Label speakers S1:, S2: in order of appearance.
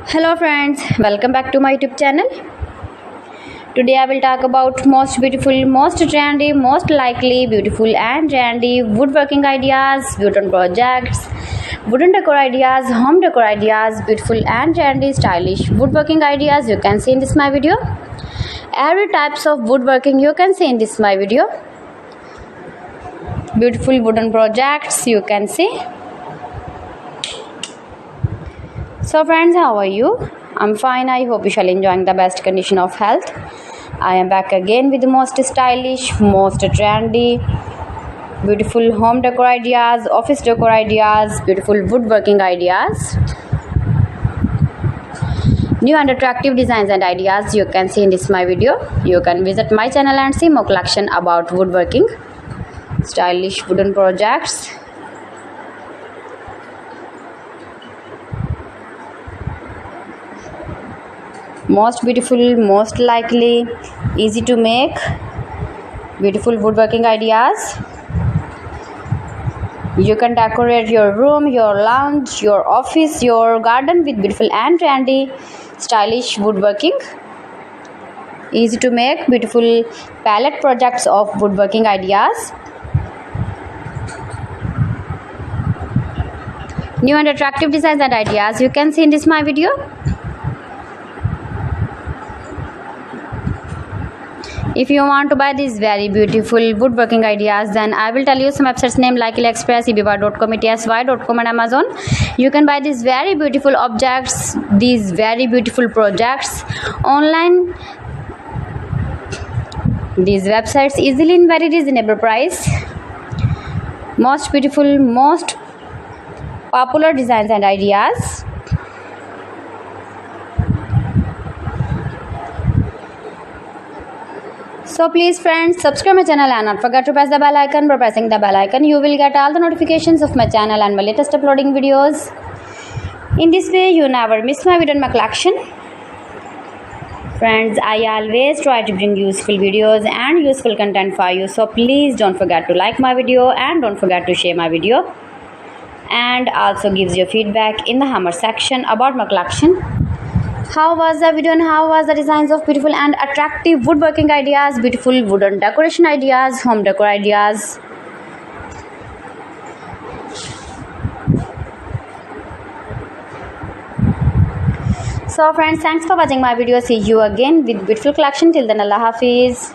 S1: Hello friends, welcome back to my YouTube channel. Today I will talk about most beautiful, most trendy, most likely beautiful and trendy woodworking ideas, wooden projects, wooden decor ideas, home decor ideas, beautiful and trendy stylish woodworking ideas you can see in this my video. Every types of woodworking you can see in this my video. Beautiful wooden projects you can see. So friends, how are you? I'm fine. I hope you shall enjoying the best condition of health. I am back again with the most stylish, most trendy, beautiful home decor ideas, office decor ideas, beautiful woodworking ideas, new and attractive designs and ideas you can see in this my video. You can visit my channel and see more collection about woodworking, stylish wooden projects. Most beautiful, most likely, easy to make, beautiful woodworking ideas. You can decorate your room, your lounge, your office, your garden with beautiful and trendy, stylish woodworking. Easy to make, beautiful palette projects of woodworking ideas. New and attractive designs and ideas you can see in this my video. If you want to buy these very beautiful woodworking ideas, then I will tell you some websites name like AliExpress, eBay.com, ETSY.com and Amazon. You can buy these very beautiful objects, these very beautiful projects online. These websites easily in very reasonable price. Most beautiful, most popular designs and ideas. So please friends, subscribe my channel and not forget to press the bell icon. By pressing the bell icon, you will get all the notifications of my channel and my latest uploading videos. In this way, you never miss my video in my collection. Friends, I always try to bring useful videos and useful content for you. So please don't forget to like my video and don't forget to share my video. And also gives your feedback in the hammer section about my collection. How was the video and how was the designs of beautiful and attractive woodworking ideas, beautiful wooden decoration ideas, home decor ideas. So friends, thanks for watching my video. See you again with beautiful collection. Till then, Allah Hafiz.